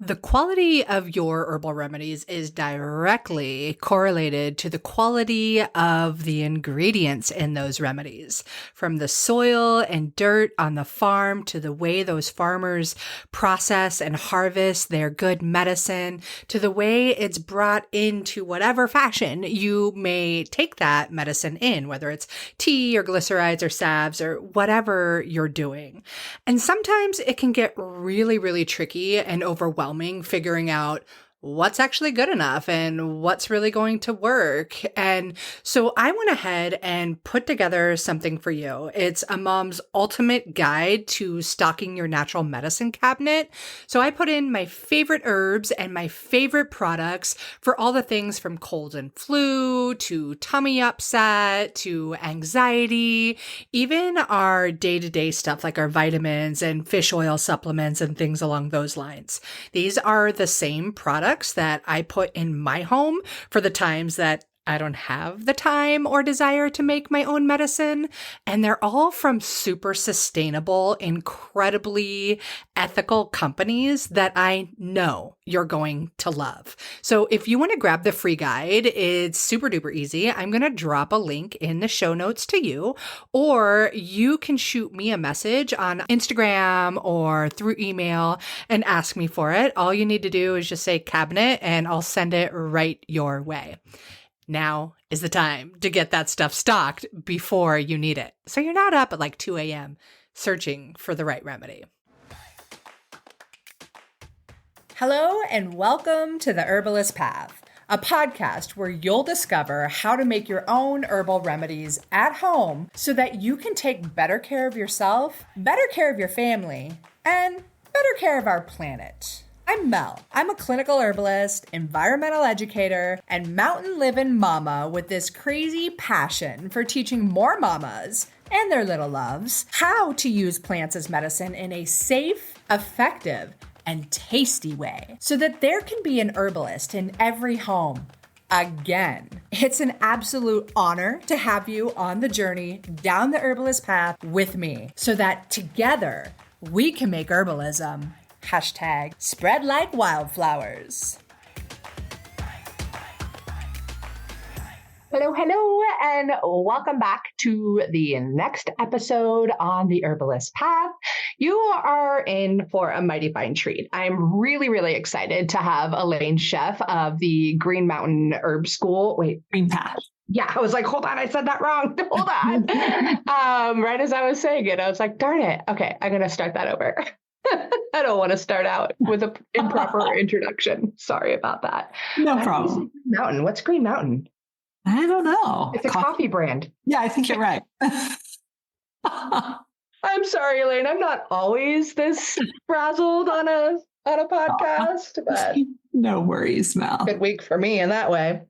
The quality of your herbal remedies is directly correlated to the quality of the ingredients in those remedies. From the soil and dirt on the farm to the way those farmers process and harvest their good medicine to the way it's brought into whatever fashion you may take that medicine in, whether it's tea or glycerides or salves or whatever you're doing. And sometimes it can get really, really tricky and overwhelming figuring out what's actually good enough and what's really going to work. And so I went ahead and put together something for you. It's a mom's ultimate guide to stocking your natural medicine cabinet. So I put in my favorite herbs and my favorite products for all the things from cold and flu to tummy upset to anxiety, even our day-to-day stuff like our vitamins and fish oil supplements and things along those lines. These are the same products that I put in my home for the times that I don't have the time or desire to make my own medicine. And they're all from super sustainable, incredibly ethical companies that I know you're going to love. So if you want to grab the free guide, it's super duper easy. I'm going to drop a link in the show notes to you, or you can shoot me a message on Instagram or through email and ask me for it. All you need to do is just say cabinet and I'll send it right your way. Now is the time to get that stuff stocked before you need it, so you're not up at like 2 a.m. searching for the right remedy. Hello and welcome to the Herbalist Path, a podcast where you'll discover how to make your own herbal remedies at home so that you can take better care of yourself, better care of your family, and better care of our planet. I'm Mel. I'm a clinical herbalist, environmental educator, and mountain living mama with this crazy passion for teaching more mamas and their little loves how to use plants as medicine in a safe, effective, and tasty way so that there can be an herbalist in every home. Again, it's an absolute honor to have you on the journey down the herbalist path with me so that together we can make herbalism #spread like wildflowers. Hello, and welcome back to the next episode on the Herbalist Path. You are in for a mighty fine treat. I'm really, really excited to have Elaine Sheff of the Green Mountain Herb School. Green Path. Yeah, I was like, hold on, I said that wrong. Hold on. Right as I was saying it, I was like, darn it. Okay, I'm going to start that over. I don't want to start out with an improper introduction. Sorry about that. No problem. Mountain. What's Green Mountain? I don't know. It's a coffee brand. Yeah, I think you're right. I'm sorry, Elaine. I'm not always this frazzled on a podcast, but no worries, Mel. Good week for me in that way.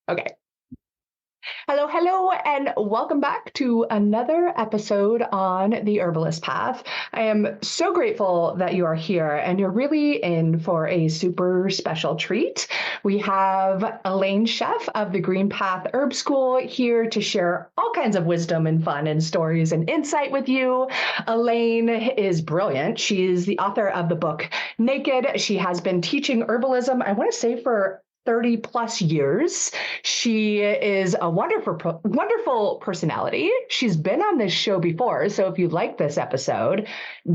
Okay. Hello, and welcome back to another episode on the Herbalist Path. I am so grateful that you are here, and you're really in for a super special treat. We have Elaine Sheff of the Green Path Herb School here to share all kinds of wisdom and fun and stories and insight with you. Elaine is brilliant. She's the author of the book Naked. She has been teaching herbalism, I want to say, for 30 plus years. She is a wonderful personality. She's been on this show before. So if you like this episode,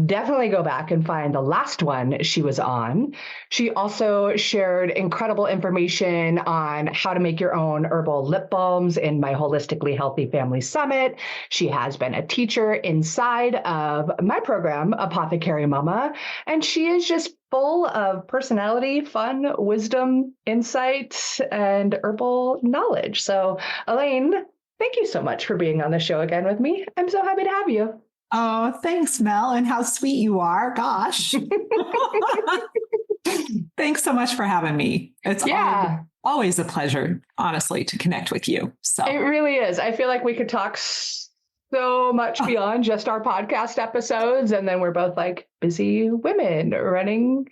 definitely go back and find the last one she was on. She also shared incredible information on how to make your own herbal lip balms in my Holistically Healthy Family Summit. She has been a teacher inside of my program, Apothecary Mama, and she is just full of personality, fun, wisdom, insight, and herbal knowledge. So, Elaine, thank you so much for being on the show again with me. I'm so happy to have you. Oh, thanks, Mel, and how sweet you are. Gosh. Thanks so much for having me. It's always a pleasure, honestly, to connect with you. So it really is. I feel like we could talk so much beyond just our podcast episodes. And then we're both like busy women running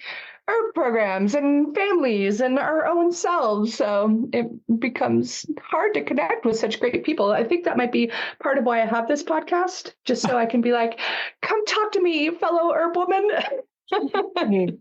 herb programs and families and our own selves. So it becomes hard to connect with such great people. I think that might be part of why I have this podcast, just so I can be like, come talk to me, fellow herb woman.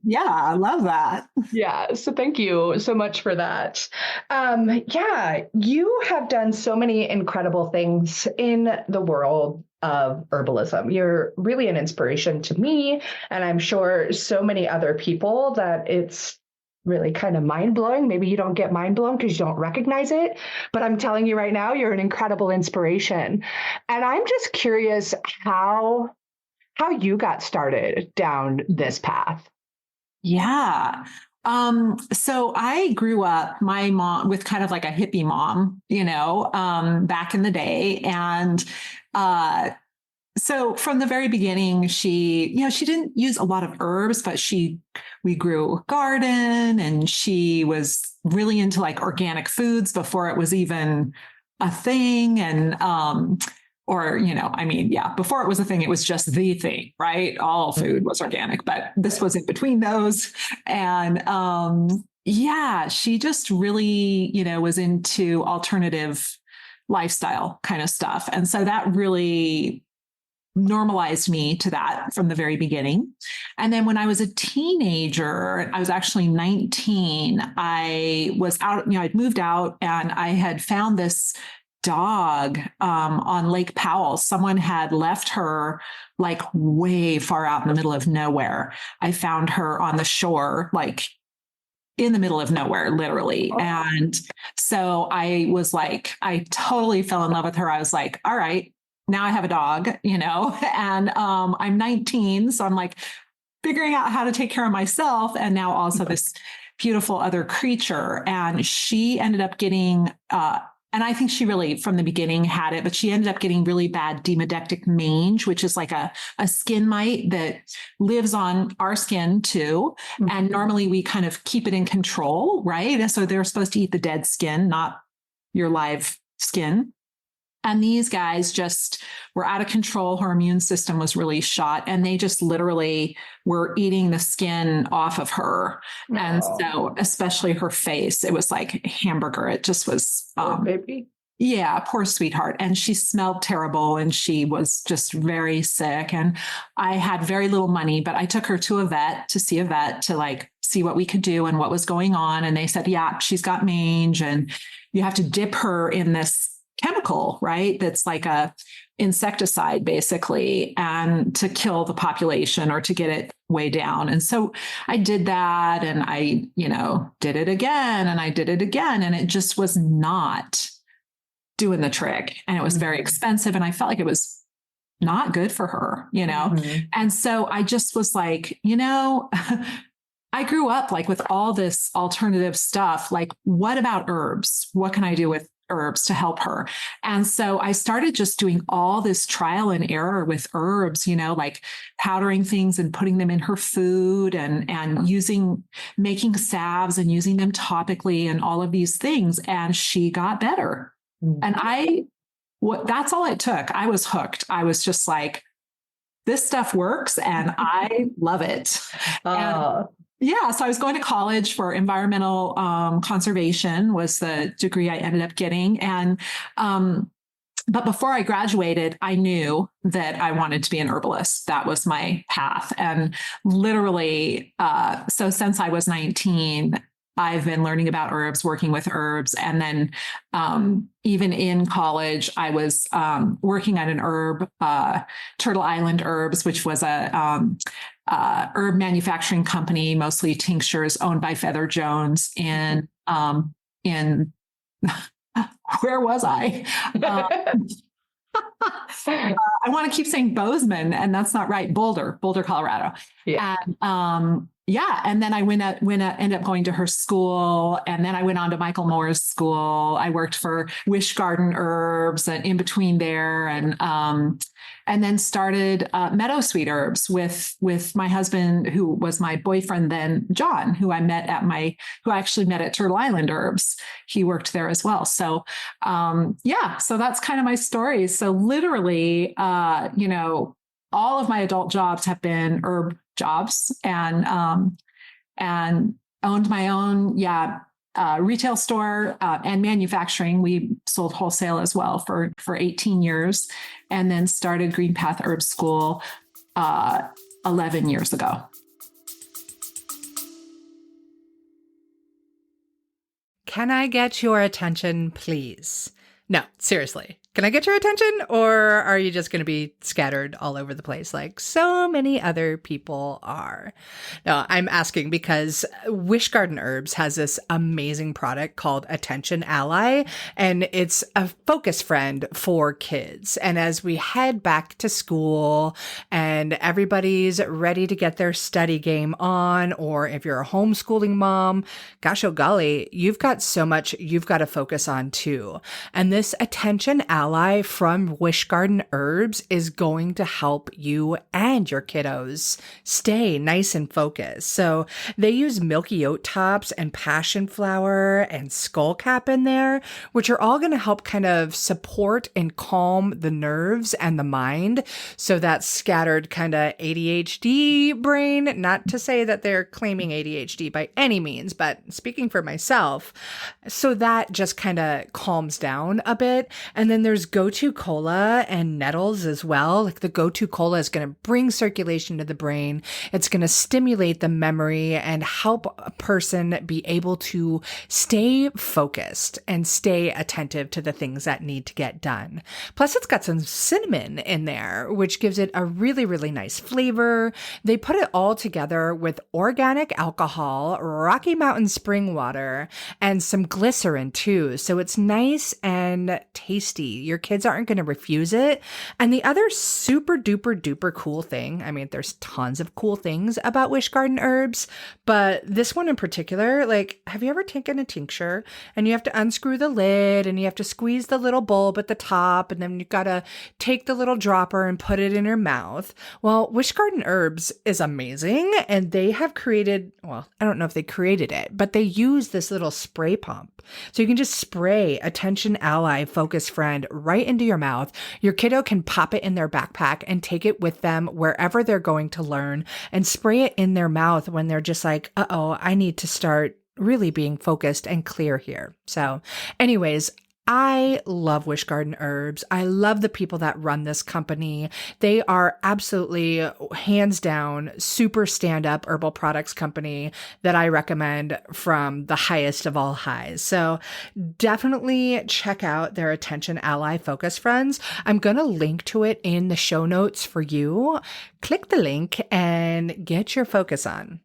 Yeah, I love that. Yeah. So thank you so much for that. Yeah, you have done so many incredible things in the world of herbalism. You're really an inspiration to me, and I'm sure so many other people that it's really kind of mind blowing. Maybe you don't get mind blown because you don't recognize it, but I'm telling you right now, you're an incredible inspiration. And I'm just curious how you got started down this path. Yeah. So I grew up, my mom with kind of like a hippie mom, back in the day. And so from the very beginning, she didn't use a lot of herbs, but we grew a garden, and she was really into like organic foods before it was even a thing. And before it was a thing, it was just the thing, right? All food was organic, but this was in between those. And yeah, she just really, was into alternative lifestyle kind of stuff. And so that really normalized me to that from the very beginning. And then when I was a teenager, I was actually 19, I was out, I'd moved out, and I had found this dog on Lake Powell. Someone had left her like way far out in the middle of nowhere. I found her on the shore, like in the middle of nowhere, literally. And so I totally fell in love with her. I was like, all right, now I have a dog, and I'm 19. So I'm like figuring out how to take care of myself. And now also this beautiful other creature. And she ended up getting, and I think she really, from the beginning, had it, but she ended up getting really bad demodectic mange, which is like a skin mite that lives on our skin too. Mm-hmm. And normally we kind of keep it in control, right? And so they're supposed to eat the dead skin, not your live skin. And these guys just were out of control. Her immune system was really shot, and they just literally were eating the skin off of her. Oh. And so, especially her face, it was like hamburger. It just was, baby. Yeah, poor sweetheart. And she smelled terrible, and she was just very sick. And I had very little money, but I took her to see a vet to like see what we could do and what was going on. And they said, yeah, she's got mange, and you have to dip her in this chemical, right? That's like a insecticide basically, and to kill the population or to get it way down. And so I did that, and I, did it again, and I did it again, and it just was not doing the trick. And it was very expensive, and I felt like it was not good for her, Mm-hmm. And so I just was like, I grew up like with all this alternative stuff. Like, what about herbs? What can I do with herbs to help her? And so I started just doing all this trial and error with herbs, like powdering things and putting them in her food, and making salves and using them topically and all of these things. And she got better. Mm-hmm. And that's all it took. I was hooked. I was just like, this stuff works, and I love it. Yeah. So I was going to college for environmental conservation was the degree I ended up getting. And, but before I graduated, I knew that I wanted to be an herbalist. That was my path. And literally, so since I was 19, I've been learning about herbs, working with herbs. And then even in college, I was working at an herb, Turtle Island Herbs, which was a herb manufacturing company, mostly tinctures, owned by Feather Jones in where was I? I want to keep saying Bozeman, and that's not right. Boulder, Colorado. Yeah. And and then I ended up going to her school, and then I went on to Michael Moore's school. I worked for Wish Garden Herbs and in between there, and then started Meadow Sweet Herbs with my husband, who was my boyfriend then, John, who I actually met at Turtle Island Herbs. He worked there as well. So so that's kind of my story. So literally, all of my adult jobs have been herb jobs, and owned my own retail store and manufacturing. We sold wholesale as well for 18 years, and then started Green Path Herb School 11 years ago. Can I get your attention, please? No, seriously. Can I get your attention? Or are you just going to be scattered all over the place like so many other people are? No, I'm asking because Wish Garden Herbs has this amazing product called Attention Ally, and it's a focus friend for kids. And as we head back to school and everybody's ready to get their study game on, or if you're a homeschooling mom, gosh, oh golly, you've got so much you've got to focus on too. And this Attention Ally from Wish Garden Herbs is going to help you and your kiddos stay nice and focused. So they use milky oat tops and passion flower and skullcap in there, which are all going to help kind of support and calm the nerves and the mind. So that scattered kind of ADHD brain, not to say that they're claiming ADHD by any means, but speaking for myself, so that just kind of calms down a bit. And then there's Go-To Cola and nettles as well. Like the Go-To Cola is going to bring circulation to the brain. It's going to stimulate the memory and help a person be able to stay focused and stay attentive to the things that need to get done. Plus, it's got some cinnamon in there, which gives it a really, really nice flavor. They put it all together with organic alcohol, Rocky Mountain spring water, and some glycerin too. So it's nice and tasty. Your kids aren't going to refuse it. And the other super duper duper cool thing, I mean, there's tons of cool things about Wish Garden Herbs, but this one in particular, like, have you ever taken a tincture and you have to unscrew the lid and you have to squeeze the little bulb at the top and then you've got to take the little dropper and put it in your mouth? Well, Wish Garden Herbs is amazing, and they have created, well, I don't know if they created it, but they use this little spray pump. So you can just spray Attention Ally Focus Friend right into your mouth. Your kiddo can pop it in their backpack and take it with them wherever they're going to learn and spray it in their mouth when they're just like, uh-oh, I need to start really being focused and clear here. So anyways, I love Wish Garden Herbs. I love the people that run this company. They are absolutely, hands down, super stand-up herbal products company that I recommend from the highest of all highs. So definitely check out their Attention Ally Focus Friends. I'm going to link to it in the show notes for you. Click the link and get your focus on.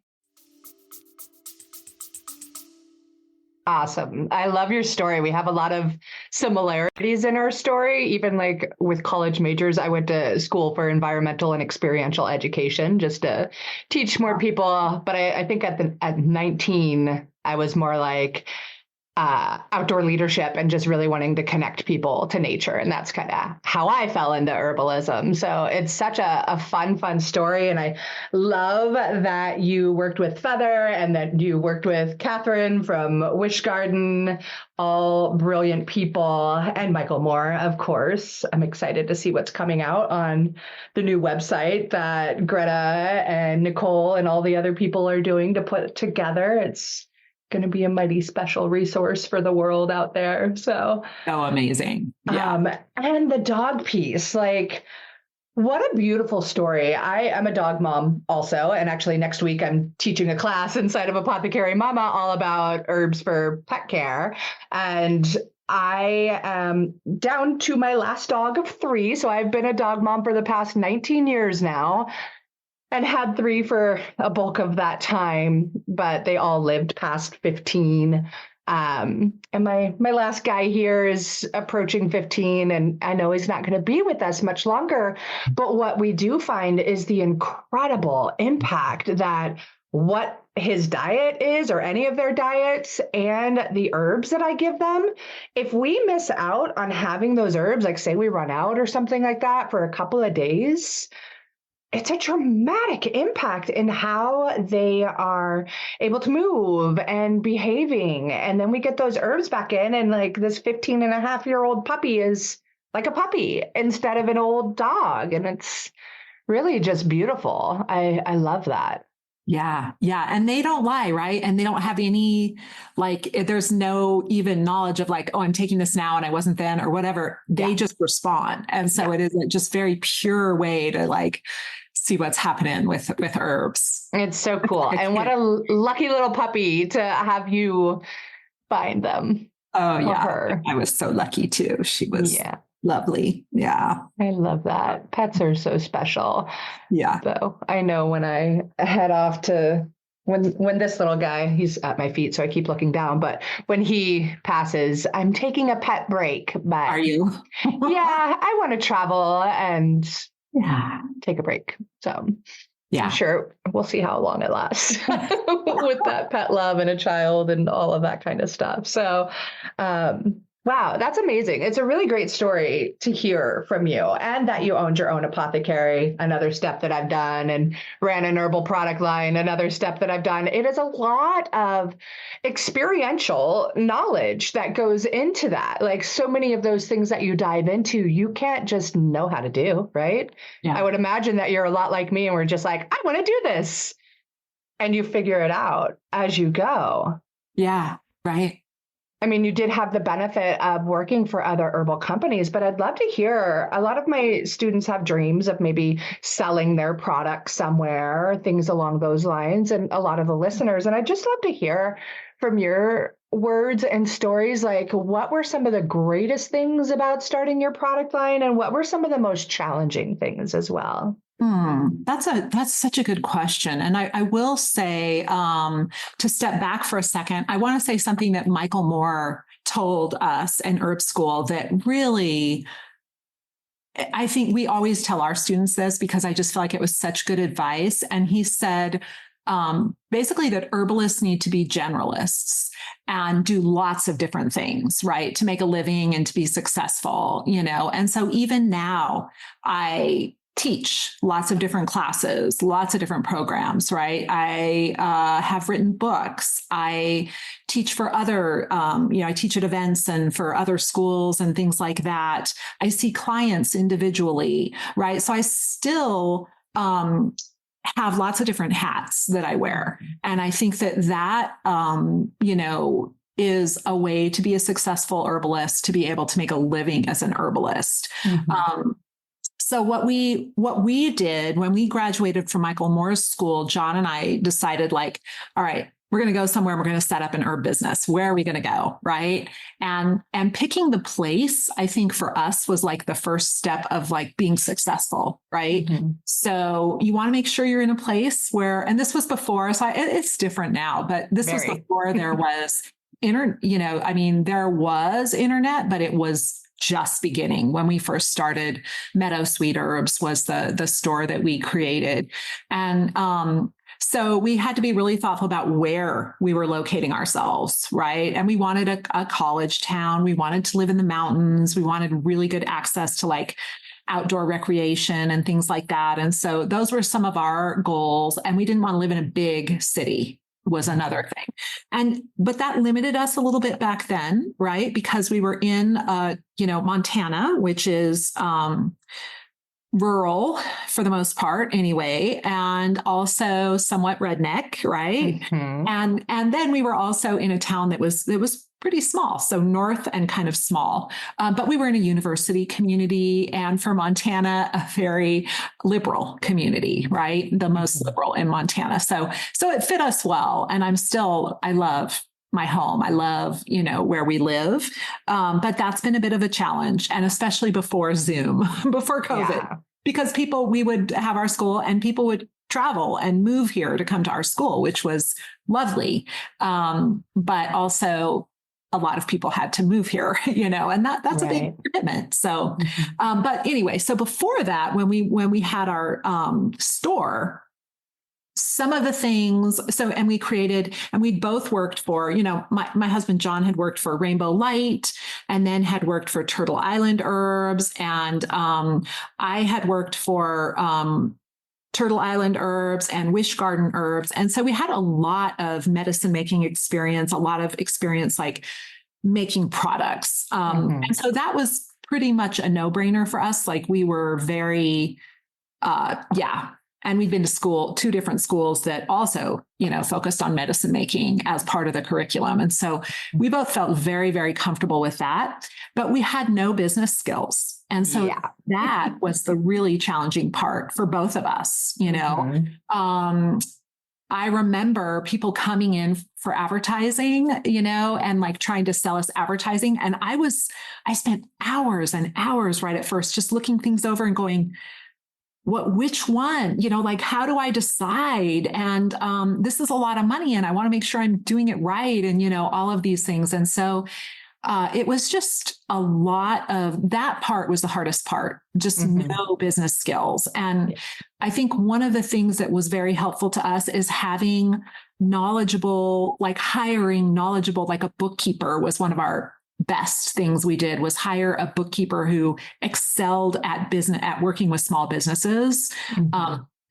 Awesome. I love your story. We have a lot of similarities in our story. Even like with college majors, I went to school for environmental and experiential education just to teach more people. But I think at 19, I was more like outdoor leadership and just really wanting to connect people to nature. And that's kind of how I fell into herbalism. So it's such a fun story. And I love that you worked with Feather and that you worked with Catherine from Wish Garden, all brilliant people, and Michael Moore, of course. I'm excited to see what's coming out on the new website that Greta and Nicole and all the other people are doing to put together. It's going to be a mighty special resource for the world out there. So amazing. Yeah. And the dog piece, like, what a beautiful story. I'm a dog mom also. And actually next week I'm teaching a class inside of Apothecary Mama all about herbs for pet care. And I am down to my last dog of 3. So I've been a dog mom for the past 19 years now. And had 3 for a bulk of that time, but they all lived past 15. And my last guy here is approaching 15, and I know he's not going to be with us much longer. But what we do find is the incredible impact that what his diet is, or any of their diets, and the herbs that I give them. If we miss out on having those herbs, like say we run out or something like that for a couple of days, it's a dramatic impact in how they are able to move and behaving. And then we get those herbs back in, and like this 15-and-a-half-year-old puppy is like a puppy instead of an old dog. And it's really just beautiful. I love that. Yeah. Yeah. And they don't lie, right? And they don't have any, like, there's no even knowledge of like, oh, I'm taking this now and I wasn't then or whatever. They just respond. And so it is a just very pure way to like see what's happening with herbs. It's so cool. And what a lucky little puppy to have you find them Oh, for yeah. her. I was so lucky too. She was Yeah. lovely. Yeah. I love that. Pets are so special. Yeah. So I know when I head off to when this little guy, he's at my feet, so I keep looking down, but when he passes, I'm taking a pet break. But Are you? yeah, I want to travel and Yeah. take a break. So Yeah. I'm sure we'll see how long it lasts with that pet love and a child and all of that kind of stuff. So, wow, that's amazing. It's a really great story to hear from you, and that you owned your own apothecary, another step that I've done, and ran an herbal product line, another step that I've done. It is a lot of experiential knowledge that goes into that. Like so many of those things that you dive into, you can't just know how to do, right? Yeah. I would imagine that you're a lot like me and we're just like, I want to do this. And you figure it out as you go. Yeah. Right. I mean, you did have the benefit of working for other herbal companies, but I'd love to hear. A lot of my students have dreams of maybe selling their product somewhere, things along those lines, and a lot of the listeners. And I'd just love to hear from your words and stories, like what were some of the greatest things about starting your product line, and what were some of the most challenging things as well? That's such a good question. And I will say, to step back for a second, I want to say something that Michael Moore told us in herb school that really, I think we always tell our students this because I just feel like it was such good advice. And he said, basically that herbalists need to be generalists and do lots of different things, right? To make a living and to be successful, And so even now I teach lots of different classes, lots of different programs, right? I have written books. I teach for other, I teach at events and for other schools and things like that. I see clients individually, right? So I still have lots of different hats that I wear. And I think that, is a way to be a successful herbalist, to be able to make a living as an herbalist. Mm-hmm. So what we did when we graduated from Michael Moore's school, John and I decided all right, we're going to go somewhere. We're going to set up an herb business. Where are we going to go? Right. And picking the place, I think for us was like the first step of being successful. Right. Mm-hmm. So you want to make sure you're in a place where, and this was before, so it's different now, but this was before there was there was internet, but it was just beginning. When we first started, Meadow Sweet Herbs was the store that we created. And so we had to be really thoughtful about where we were locating ourselves, right? And we wanted a college town. We wanted to live in the mountains. We wanted really good access to outdoor recreation and things like that. And so those were some of our goals. And we didn't want to live in a big city was another thing. But that limited us a little bit back then, right? Because we were in, Montana, which is rural for the most part anyway, and also somewhat redneck, right? Mm-hmm. And then we were also in a town that was pretty small, so north and kind of small. But we were in a university community, and for Montana, a very liberal community, right? The most liberal in Montana. So it fit us well. And I love my home. I love, where we live. But that's been a bit of a challenge, and especially before Zoom, before COVID, because we would have our school and people would travel and move here to come to our school, which was lovely. But also a lot of people had to move here, and that's a big commitment. So, but anyway, so before that, when we had our store, some of the things, and we created, and we both worked for, my husband, John, had worked for Rainbow Light and then had worked for Turtle Island Herbs. And I had worked for Turtle Island Herbs and Wish Garden Herbs. And so we had a lot of medicine making experience, a lot of experience making products. And so that was pretty much a no-brainer for us. We were very, and we'd been to two different schools that also, focused on medicine making as part of the curriculum. And so we both felt very, very comfortable with that, but we had no business skills. And so that was the really challenging part for both of us, I remember people coming in for advertising, and like trying to sell us advertising. And I spent hours and hours right at first just looking things over and going, which one, like, how do I decide? And this is a lot of money and I want to make sure I'm doing it right. And, all of these things. And so it was just a lot of that part was the hardest part, just no business skills. And I think one of the things that was very helpful to us is having knowledgeable, like hiring knowledgeable, like a bookkeeper was one of our best things we did was hire a bookkeeper who excelled at working with small businesses.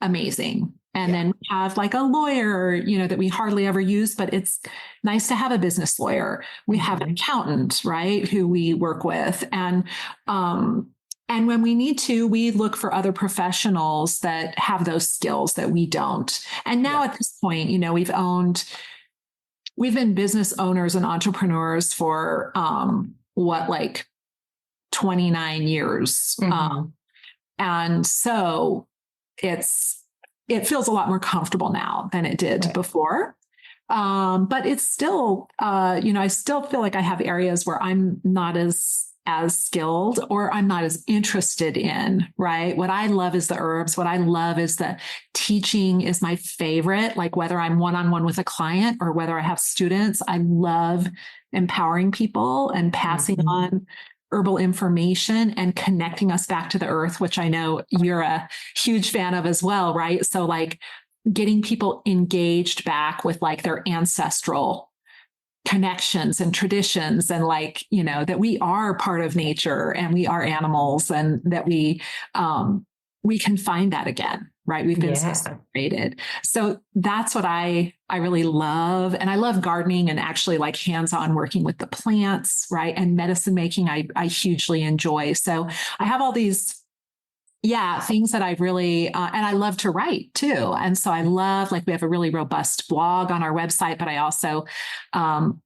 Amazing. And then we have like a lawyer, that we hardly ever use, but it's nice to have a business lawyer. We have an accountant, right, who we work with. And when we need to, we look for other professionals that have those skills that we don't. And now at this point, we've been business owners and entrepreneurs for like 29 years. And so it feels a lot more comfortable now than it did before. But it's still, I still feel like I have areas where I'm not as skilled or I'm not as interested in, right? What I love is the herbs. What I love is the teaching is my favorite, like whether I'm one-on-one with a client or whether I have students, I love empowering people and passing on herbal information and connecting us back to the earth, which I know you're a huge fan of as well, right? So like getting people engaged back with like their ancestral connections and traditions and like, that we are part of nature and we are animals and that we can find that again, right? We've been so separated. So that's what I really love. And I love gardening and actually like hands-on working with the plants, right? And medicine making, I hugely enjoy. So I have all these things that I really, and I love to write too. And so I love, like, we have a really robust blog on our website, but I also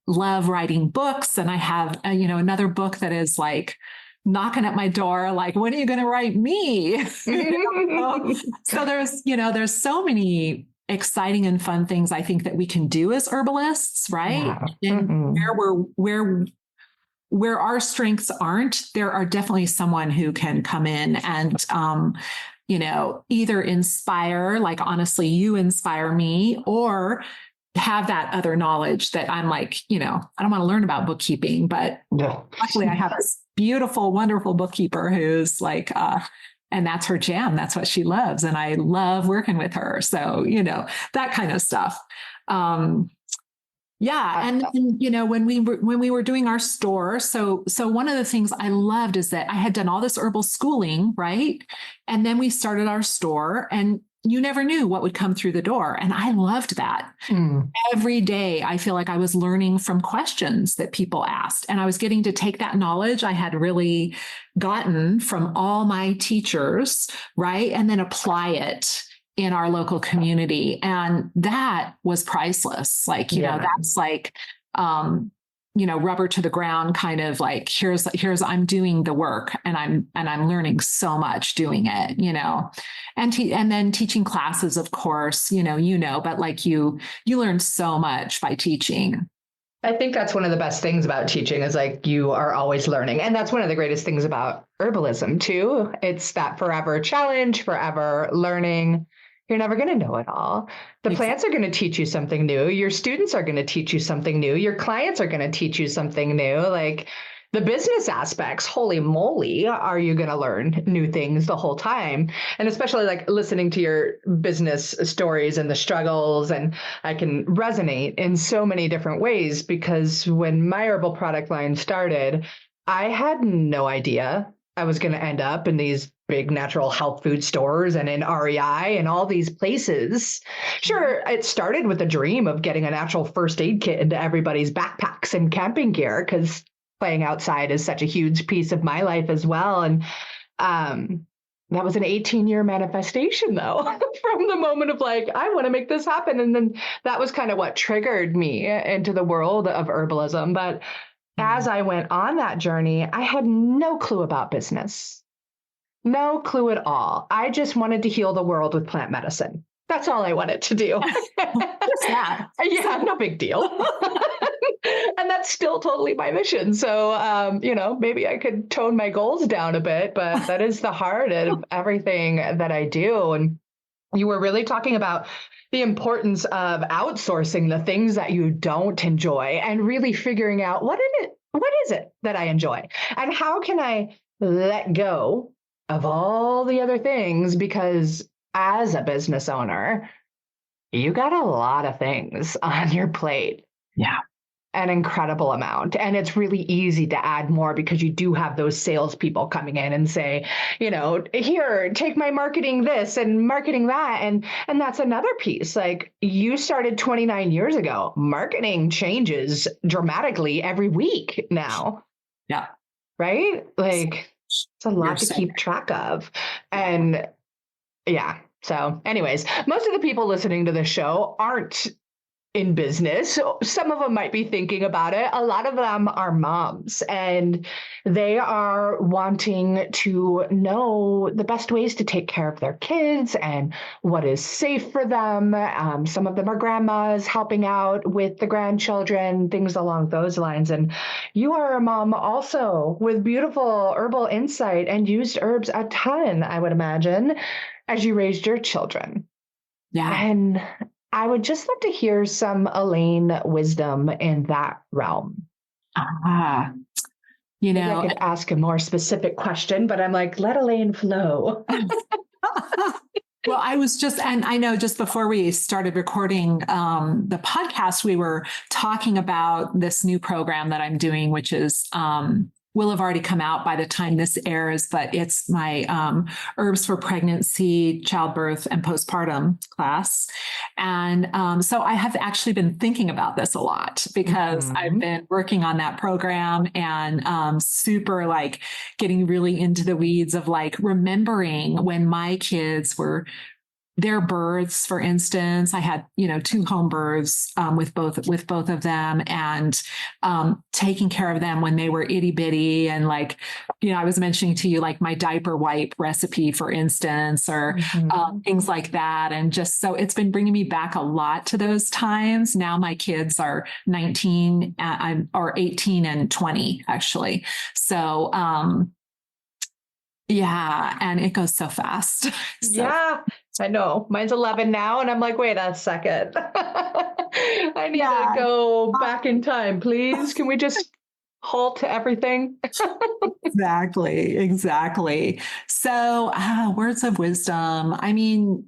love writing books. And I have, another book that is like knocking at my door, like, when are you going to write me? So there's so many exciting and fun things I think that we can do as herbalists, right? And where our strengths aren't, there are definitely someone who can come in and, either inspire, like, honestly, you inspire me, or have that other knowledge that I'm like, I don't want to learn about bookkeeping, but luckily I have this beautiful, wonderful bookkeeper who's like, and that's her jam. That's what she loves. And I love working with her. So, that kind of stuff. And when we were doing our store, so one of the things I loved is that I had done all this herbal schooling, right? And then we started our store, and you never knew what would come through the door. And I loved that. Every day, I feel like I was learning from questions that people asked, and I was getting to take that knowledge I had really gotten from all my teachers, right? And then apply it in our local community. And that was priceless. Like, that's like, rubber to the ground, kind of like, here's, I'm doing the work and I'm learning so much doing it, and then teaching classes, of course, but like you learn so much by teaching. I think that's one of the best things about teaching is like you are always learning. And that's one of the greatest things about herbalism too. It's that forever challenge, forever learning. You're never going to know it all. The plants are going to teach you something new. Your students are going to teach you something new. Your clients are going to teach you something new. Like the business aspects, holy moly, are you going to learn new things the whole time? And especially like listening to your business stories and the struggles. And I can resonate in so many different ways, because when my herbal product line started, I had no idea I was going to end up in these big natural health food stores and in REI and all these places. Sure, it started with a dream of getting a natural first aid kit into everybody's backpacks and camping gear, because playing outside is such a huge piece of my life as well. And that was an 18-year manifestation, though, from the moment of like, I want to make this happen. And then that was kind of what triggered me into the world of herbalism. But as I went on that journey, I had no clue about business. No clue at all. I just wanted to heal the world with plant medicine. That's all I wanted to do. Just that. Yeah, no big deal. And that's still totally my mission. So, maybe I could tone my goals down a bit, but that is the heart of everything that I do. And you were really talking about the importance of outsourcing the things that you don't enjoy and really figuring out what is it that I enjoy and how can I let go of all the other things, because as a business owner, you got a lot of things on your plate. Yeah. An incredible amount. And it's really easy to add more because you do have those salespeople coming in and say, here, take my marketing this and marketing that. And that's another piece. Like, you started 29 years ago. Marketing changes dramatically every week now. Yeah. Right? Like, it's a lot to keep track of. And yeah. So anyways, most of the people listening to the show aren't in business. So some of them might be thinking about it. A lot of them are moms, and they are wanting to know the best ways to take care of their kids and what is safe for them. Some of them are grandmas helping out with the grandchildren, things along those lines. And you are a mom also with beautiful herbal insight and used herbs a ton, I would imagine, as you raised your children. Yeah. And I would just love to hear some Elaine wisdom in that realm. I could ask a more specific question, but I'm like, let Elaine flow. Well, I was just, and I know just before we started recording the podcast, we were talking about this new program that I'm doing, which is will have already come out by the time this airs, but it's my herbs for pregnancy, childbirth, and postpartum class. And so I have actually been thinking about this a lot because I've been working on that program and super like getting really into the weeds of like remembering when my kids were their births, for instance. I had, 2 home births with both of them, and taking care of them when they were itty bitty. And like, I was mentioning to you, like my diaper wipe recipe, for instance, or things like that. And just so it's been bringing me back a lot to those times. Now my kids are 19 or 18 and 20, actually. So, yeah, and it goes so fast. Yeah, I know. Mine's 11 now, and I'm like, wait a second. I need to go back in time, please. Can we just halt everything? Exactly. So, words of wisdom. I mean,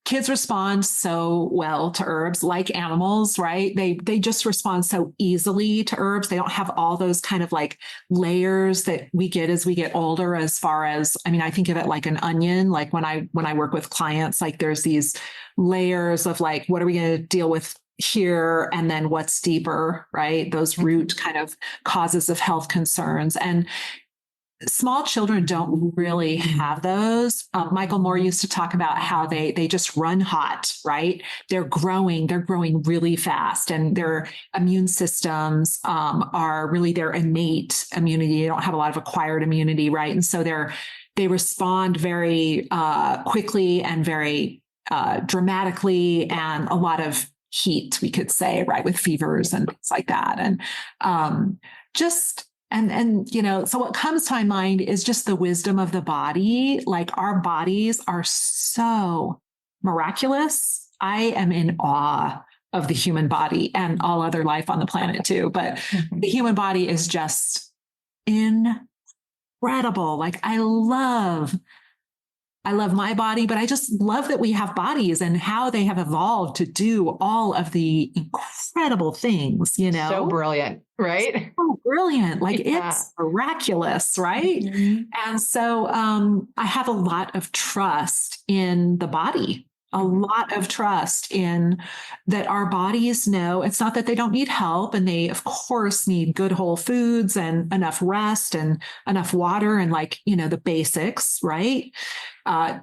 kids respond so well to herbs, like animals, right? They just respond so easily to herbs. They don't have all those kind of like layers that we get as we get older, as far as, I think of it like an onion. Like when I work with clients, like there's these layers of like, what are we going to deal with here? And then what's deeper, right? Those root kind of causes of health concerns. And small children don't really have those. Michael Moore used to talk about how they just run hot, right? They're growing really fast, and their immune systems are really their innate immunity. They don't have a lot of acquired immunity, right? And so they respond very quickly and very dramatically, and a lot of heat, we could say, right, with fevers and things like that. And so what comes to my mind is just the wisdom of the body. Like, our bodies are so miraculous. I am in awe of the human body and all other life on the planet too. But the human body is just incredible. Like, I love my body, but I just love that we have bodies and how they have evolved to do all of the incredible things, So brilliant, right? So brilliant. Like, it's miraculous, right? And so I have a lot of trust in the body, a lot of trust in that our bodies know. It's not that they don't need help, and they of course need good whole foods and enough rest and enough water and the basics, right?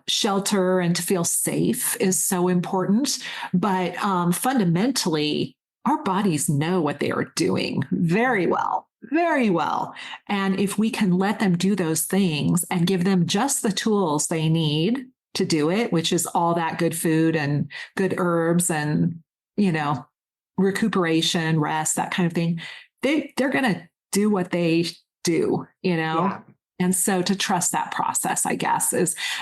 Shelter and to feel safe is so important. But fundamentally, our bodies know what they are doing very well, very well. And if we can let them do those things and give them just the tools they need to do it, which is all that good food and good herbs and, recuperation, rest, that kind of thing, they're going to do what they do, Yeah. And so to trust that process, I guess,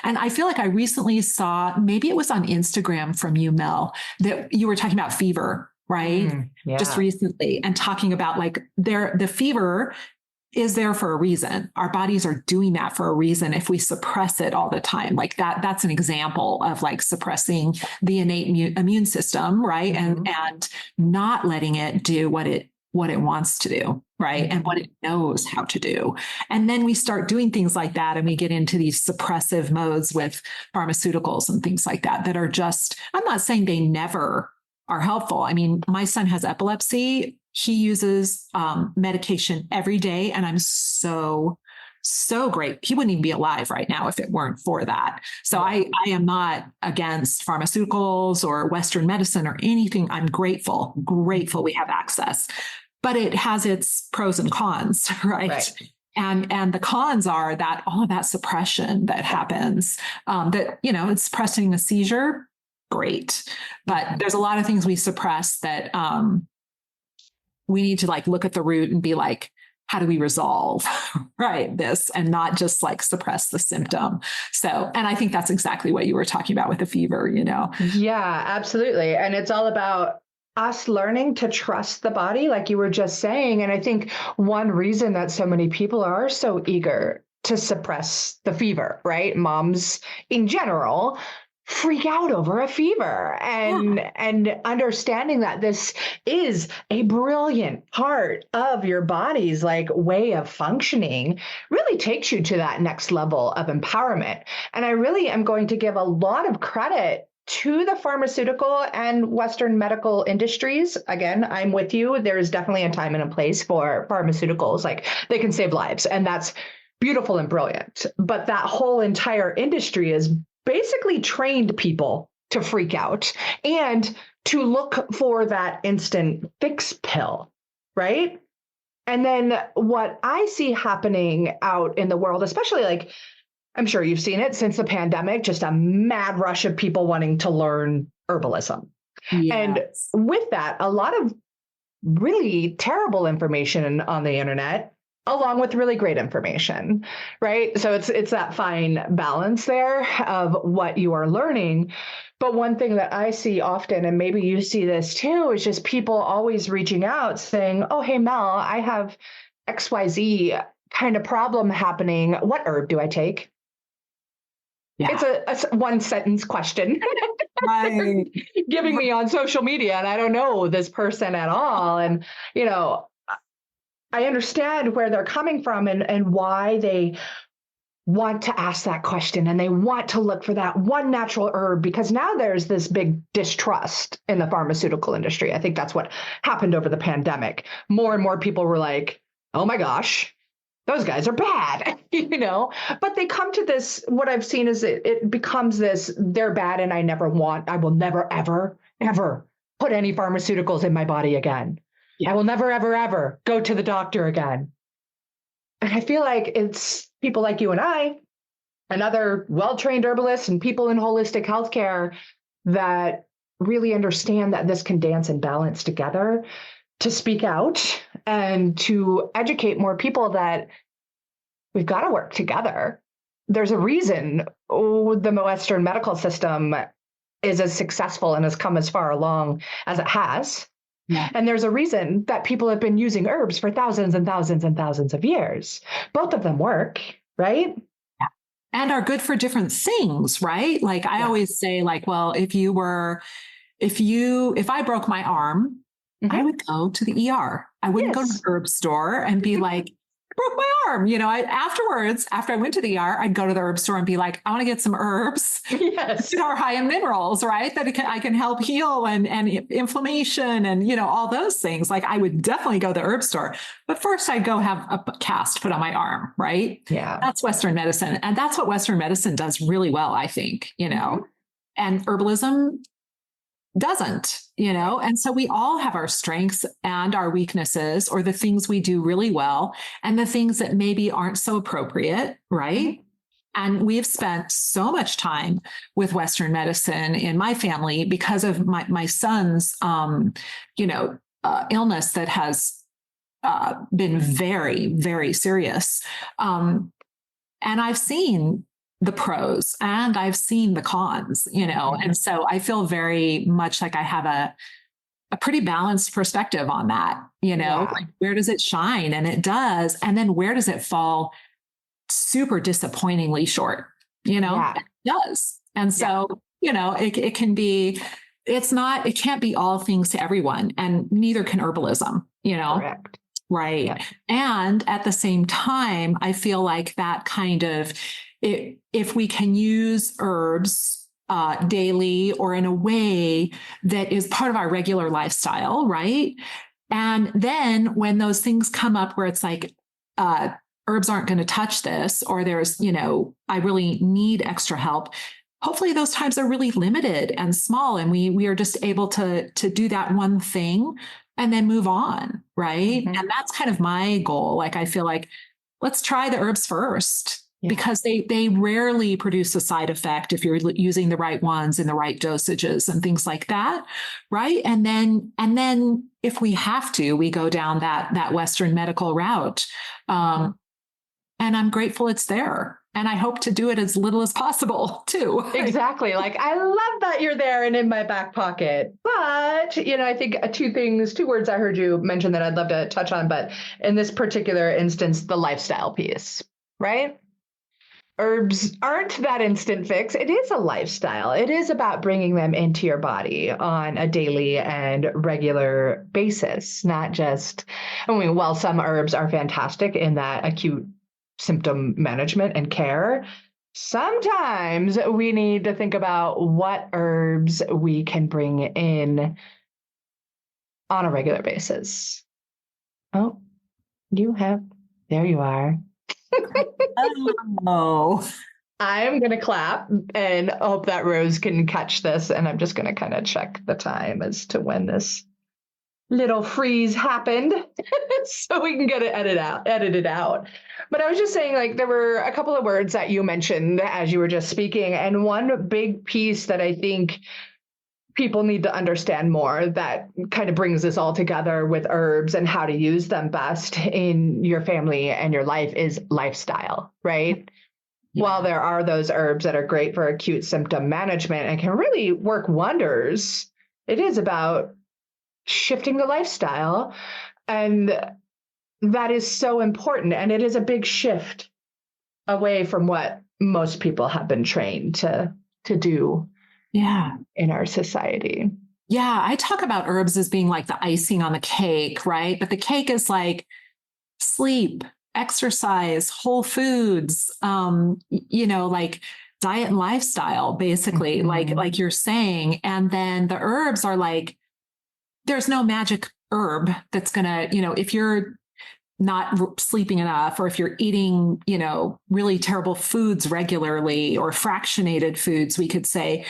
and I feel like I recently saw, maybe it was on Instagram from you, Mel, that you were talking about fever, right? Yeah. Just recently, and talking about like the fever is there for a reason. Our bodies are doing that for a reason. If we suppress it all the time, like that's an example of like suppressing the innate immune system, right? And not letting it do what it wants to do, right? And what it knows how to do. And then we start doing things like that, and we get into these suppressive modes with pharmaceuticals and things like that are just, I'm not saying they never are helpful. I mean, my son has epilepsy. He uses medication every day, and I'm so great. He wouldn't even be alive right now if it weren't for that. So I am not against pharmaceuticals or Western medicine or anything. I'm grateful we have access, but it has its pros and cons, right? And the cons are that all of that suppression that happens, that, it's suppressing a seizure, great. But there's a lot of things we suppress that we need to like look at the root and be like, how do we resolve this, and not just like suppress the symptom. So, and I think that's exactly what you were talking about with the fever, Yeah, absolutely. And it's all about us learning to trust the body, like you were just saying. And I think one reason that so many people are so eager to suppress the fever, right? Moms in general freak out over a fever, and understanding that this is a brilliant part of your body's like way of functioning really takes you to that next level of empowerment. And I really am going to give a lot of credit to the pharmaceutical and Western medical industries. Again, I'm with you. There is definitely a time and a place for pharmaceuticals. Like they can save lives, and that's beautiful and brilliant. But that whole entire industry is basically trained people to freak out and to look for that instant fix pill, right? And then what I see happening out in the world, especially like, I'm sure you've seen it since the pandemic, just a mad rush of people wanting to learn herbalism. Yes. And with that, a lot of really terrible information on the internet, along with really great information, right? So it's that fine balance there of what you are learning. But one thing that I see often, and maybe you see this too, is just people always reaching out saying, oh, hey, Mel, I have XYZ kind of problem happening. What herb do I take? Yeah. It's a one sentence question. Right. Giving me on social media, and I don't know this person at all. And, I understand where they're coming from and why they want to ask that question, and they want to look for that one natural herb, because now there's this big distrust in the pharmaceutical industry. I think that's what happened over the pandemic. More and more people were like, oh my gosh, those guys are bad, but they come to this, what I've seen is it becomes this, they're bad and I will never, ever, ever put any pharmaceuticals in my body again. Yeah. I will never, ever, ever go to the doctor again. And I feel like it's people like you and I, and other well-trained herbalists and people in holistic healthcare that really understand that this can dance and balance together, to speak out and to educate more people that we've got to work together. There's a reason the Western medical system is as successful and has come as far along as it has. Yeah. And there's a reason that people have been using herbs for thousands and thousands and thousands of years. Both of them work, right? Yeah. And are good for different things, right? Like I always say, like, well, if I broke my arm, I would go to the ER. I wouldn't go to the herb store and be like, broke my arm. Afterwards, after I went to the ER, I'd go to the herb store and be like, I want to get some herbs that are high in minerals, right? That I can help heal and inflammation and, all those things. Like I would definitely go to the herb store, but first I'd go have a cast put on my arm, right? Yeah. That's Western medicine. And that's what Western medicine does really well, I think, and herbalism doesn't, and so we all have our strengths and our weaknesses, or the things we do really well and the things that maybe aren't so appropriate, right? And we've spent so much time with Western medicine in my family because of my son's, illness that has been very, very serious. And I've seen the pros and I've seen the cons, and so I feel very much like I have a pretty balanced perspective on that, like where does it shine? And it does. And then where does it fall super disappointingly short? It does. And so, it can be, it can't be all things to everyone, and neither can herbalism, Correct. Right. Yeah. And at the same time, I feel like that kind of, if we can use herbs daily or in a way that is part of our regular lifestyle, right? And then when those things come up where it's like, herbs aren't going to touch this, or there's, I really need extra help. Hopefully those times are really limited and small, and we are just able to do that one thing and then move on, right? Mm-hmm. And that's kind of my goal. Like, I feel like, let's try the herbs first, because they rarely produce a side effect if you're using the right ones in the right dosages and things like that, right? And then if we have to, we go down that Western medical route. And I'm grateful it's there. And I hope to do it as little as possible too. Exactly. Like, I love that you're there and in my back pocket. But, I think two words I heard you mention that I'd love to touch on, but in this particular instance, the lifestyle piece, right? Herbs aren't that instant fix. It is a lifestyle. It is about bringing them into your body on a daily and regular basis, not just, while some herbs are fantastic in that acute symptom management and care, sometimes we need to think about what herbs we can bring in on a regular basis. Oh, there you are. Oh, I'm going to clap and hope that Rose can catch this. And I'm just going to kind of check the time as to when this little freeze happened so we can get it edited out. But I was just saying, like, there were a couple of words that you mentioned as you were just speaking. And one big piece that I think people need to understand more that kind of brings this all together with herbs and how to use them best in your family and your life is lifestyle, right? Yeah. While there are those herbs that are great for acute symptom management and can really work wonders, it is about shifting the lifestyle. And that is so important. And it is a big shift away from what most people have been trained to do in our society. Yeah, I talk about herbs as being like the icing on the cake, right? But the cake is like sleep, exercise, whole foods, like diet and lifestyle, basically, like you're saying. And then the herbs are like, there's no magic herb that's gonna, if you're not sleeping enough, or if you're eating, really terrible foods regularly, or fractionated foods, we could say,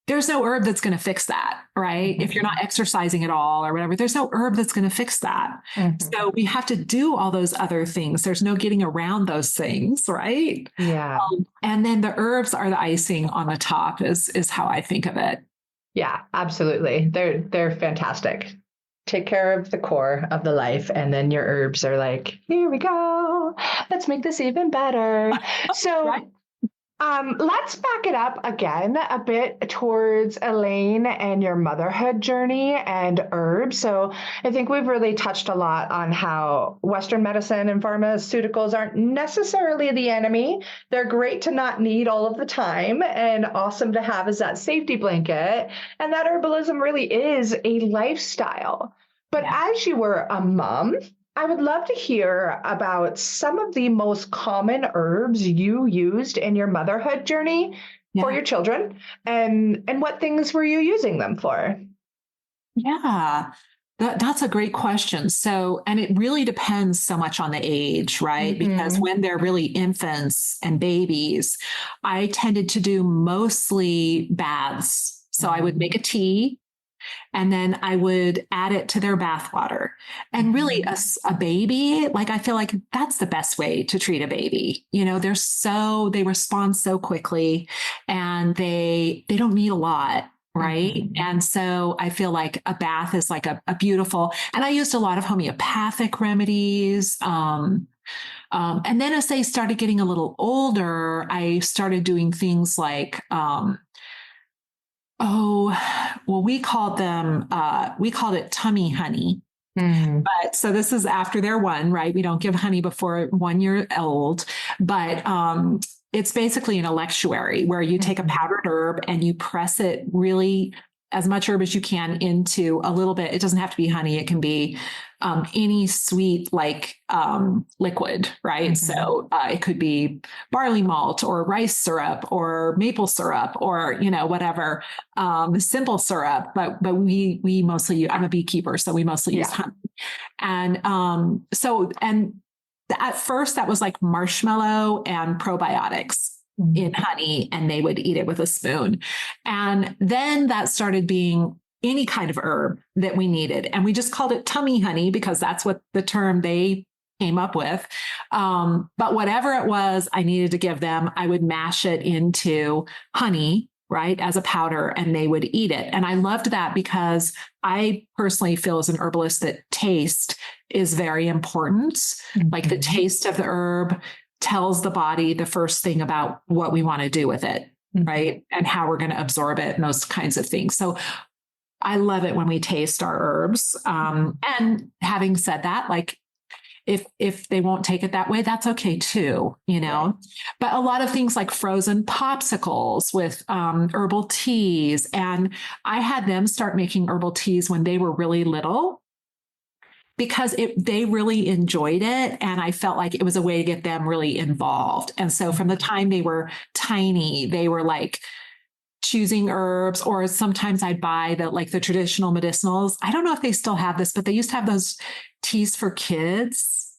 there's no herb that's going to fix that, right? Mm-hmm. If you're not exercising at all or whatever, there's no herb that's going to fix that. Mm-hmm. So we have to do all those other things. There's no getting around those things, right? Yeah. And then the herbs are the icing on the top is how I think of it. Yeah, absolutely. They're fantastic. Take care of the core of the life. And then your herbs are like, here we go. Let's make this even better. So right. Let's back it up again a bit towards Elaine and your motherhood journey and herbs. So I think we've really touched a lot on how Western medicine and pharmaceuticals aren't necessarily the enemy. They're great to not need all of the time and awesome to have as that safety blanket. And that herbalism really is a lifestyle. But as you were a mom, I would love to hear about some of the most common herbs you used in your motherhood journey for your children, and what things were you using them for? Yeah, that's a great question. So, and it really depends so much on the age, right? Mm-hmm. Because when they're really infants and babies, I tended to do mostly baths. So I would make a tea And then I would add it to their bath water. And really a baby, like, I feel like that's the best way to treat a baby. You know, they respond so quickly, and they don't need a lot. Right. And so I feel like a bath is like a beautiful, and I used a lot of homeopathic remedies. And then as they started getting a little older, I started doing things like, we called it tummy honey. But so this is after they're 1, right? We don't give honey before 1 year old, but it's basically an electuary where you take a powdered herb and you press it really as much herb as you can into a little bit. It doesn't have to be honey. It can be any sweet like liquid, right? So it could be barley malt or rice syrup or maple syrup or, you know, whatever, simple syrup. But we mostly, I'm a beekeeper, so we mostly use honey. And at first that was like marshmallow and probiotics in honey, and they would eat it with a spoon. And then that started being any kind of herb that we needed. And we just called it tummy honey because that's what the term they came up with. But whatever it was I needed to give them, I would mash it into honey, right, as a powder, and they would eat it. And I loved that because I personally feel as an herbalist that taste is very important. Like the taste of the herb tells the body the first thing about what we want to do with it, right? And how we're going to absorb it and those kinds of things. So I love it when we taste our herbs. And having said that, like if they won't take it that way, that's okay too, you know. But a lot of things like frozen popsicles with herbal teas. And I had them start making herbal teas when they were really little, because they really enjoyed it. And I felt like it was a way to get them really involved. And so from the time they were tiny, they were like choosing herbs, or sometimes I'd buy the traditional medicinals. I don't know if they still have this, but they used to have those teas for kids.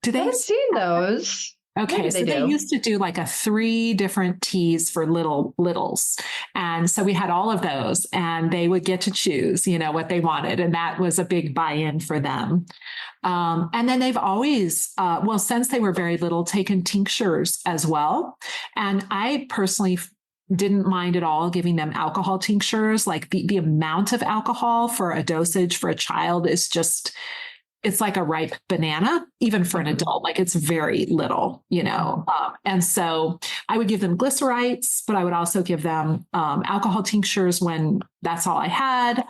Do they? I haven't seen those. Okay, so they used to do like 3 different teas for littles. And so we had all of those, and they would get to choose, you know, what they wanted. And that was a big buy-in for them. And then they've always, since they were very little, taken tinctures as well. And I personally didn't mind at all giving them alcohol tinctures. Like the amount of alcohol for a dosage for a child is just, it's like a ripe banana, even for an adult. Like it's very little, you know. And so I would give them glycerites, but I would also give them alcohol tinctures when that's all I had,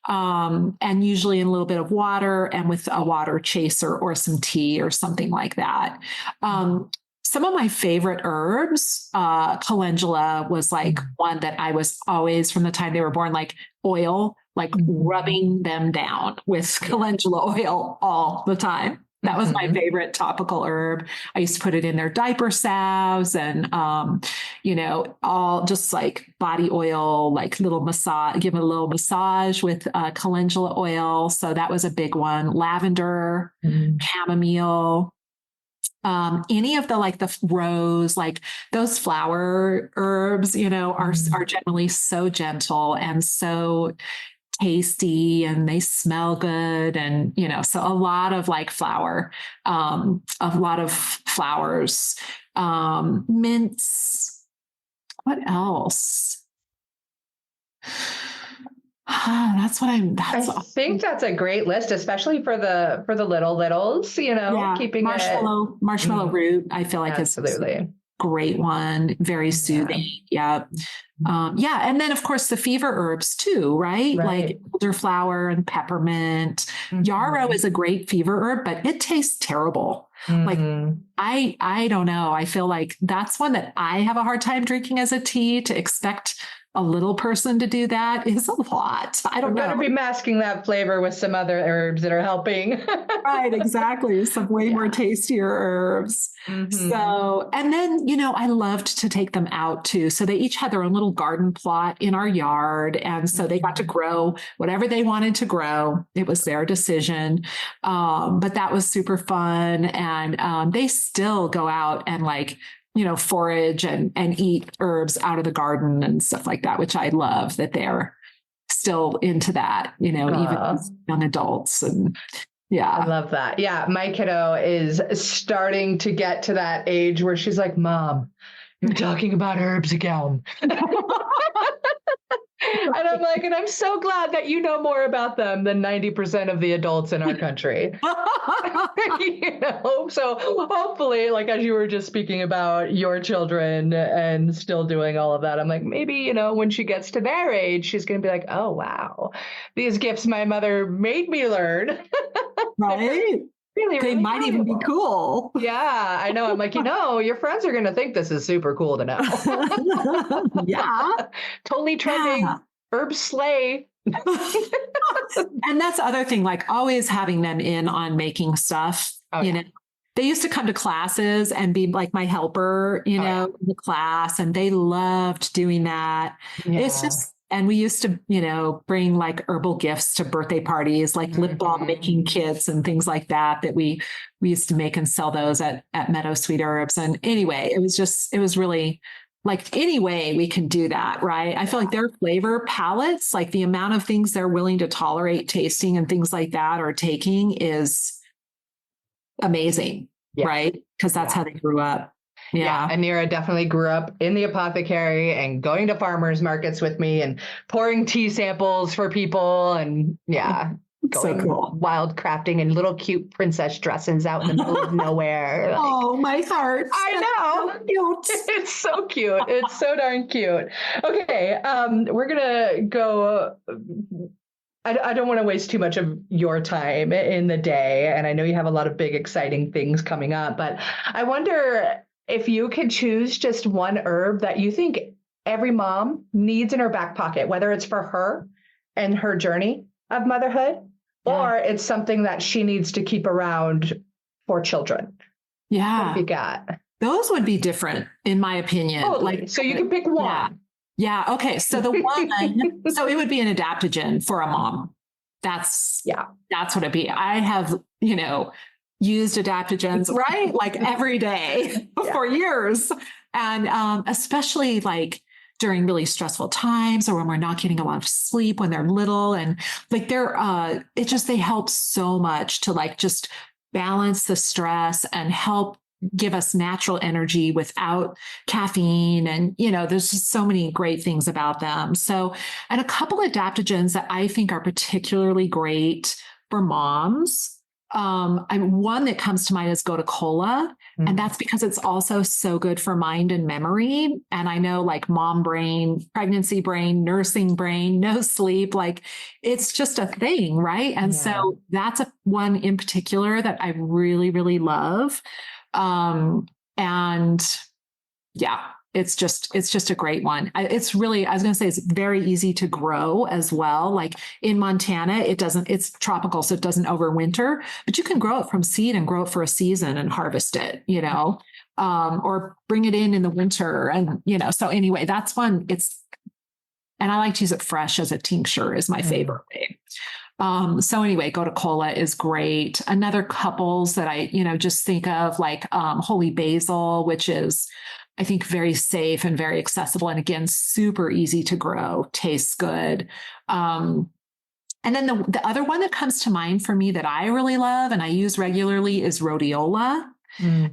and usually in a little bit of water and with a water chaser or some tea or something like that. Some of my favorite herbs, calendula was like one that I was always, from the time they were born, like oil, like rubbing them down with calendula oil all the time. That was my favorite topical herb. I used to put it in their diaper salves and, you know, all just like body oil, like little massage, give it a little massage with calendula oil. So that was a big one. Lavender, chamomile. Any of the rose, like those flower herbs, you know, are generally so gentle and so tasty, and they smell good. And, you know, so a lot of flowers, mints. What else? I think that's a great list, especially for the littles, you know, keeping marshmallow root. I feel like it's a great one. Very soothing. Yeah. And then of course the fever herbs too, right? Like elderflower and peppermint. Yarrow is a great fever herb, but it tastes terrible. Like I don't know. I feel like that's one that I have a hard time drinking as a tea. To expect a little person to do that is a lot. I don't know. Better be masking that flavor with some other herbs that are helping. Right, exactly. Some way more tastier herbs. So, and then, you know, I loved to take them out too. So they each had their own little garden plot in our yard. And so they got to grow whatever they wanted to grow. It was their decision. But that was super fun. And they still go out and you know, forage and eat herbs out of the garden and stuff like that, which I love that they're still into that, even as young adults. And yeah. I love that. Yeah. My kiddo is starting to get to that age where she's like, Mom, you're talking about herbs again. And I'm like, and I'm so glad that you know more about them than 90% of the adults in our country. So hopefully, like as you were just speaking about your children and still doing all of that, I'm like, maybe, when she gets to their age, she's going to be like, oh, wow, these gifts my mother made me learn. Right. Really, they really might valuable. even be cool. Yeah, I know. I'm like, your friends are going to think this is super cool to know. Yeah. Totally trending. Yeah. Herb slay. And that's the other thing, like always having them in on making stuff, They used to come to classes and be like my helper, in the class, and they loved doing that. Yeah. It's just, and we used to, bring like herbal gifts to birthday parties, like lip balm making kits and things like that we used to make and sell those at Meadow Sweet Herbs. And anyway, it was really like any way we can do that, right? I feel like their flavor palettes, like the amount of things they're willing to tolerate tasting and things like that or taking is amazing, right? Because that's how they grew up. Yeah. Anira definitely grew up in the apothecary and going to farmers markets with me and pouring tea samples for people and going so cool. wild crafting in little cute princess dresses out in the middle of nowhere. Like, oh, my heart. I know. So cute. It's so cute. It's so darn cute. Okay. We're going to go. I don't want to waste too much of your time in the day. And I know you have a lot of big, exciting things coming up, but I wonder if you could choose just one herb that you think every mom needs in her back pocket, whether it's for her and her journey of motherhood, or it's something that she needs to keep around for children. Yeah. What have you got? Those would be different, in my opinion. Totally. So you can pick one. Yeah. Okay. So the one, so it would be an adaptogen for a mom. That's what it'd be. I have, used adaptogens, right? Like every day for years. And especially like during really stressful times or when we're not getting a lot of sleep when they're little. And like they help so much to like just balance the stress and help give us natural energy without caffeine. And, there's just so many great things about them. So, and a couple of adaptogens that I think are particularly great for moms. One that comes to mind is Gotu Kola. Mm-hmm. And that's because it's also so good for mind and memory. And I know like mom brain, pregnancy brain, nursing brain, no sleep, like it's just a thing. Right. And so that's one in particular that I really, really love. It's just a great one. It's really, I was going to say, it's very easy to grow as well. Like in Montana, it's tropical, so it doesn't overwinter, but you can grow it from seed and grow it for a season and harvest it, or bring it in the winter. And, so anyway, that's one. And I like to use it fresh as a tincture is my favorite way. So anyway, Gotu Kola is great. Another couples that I, just think of like, holy basil, which is, I think, very safe and very accessible. And again, super easy to grow, tastes good. And then the other one that comes to mind for me that I really love and I use regularly is rhodiola.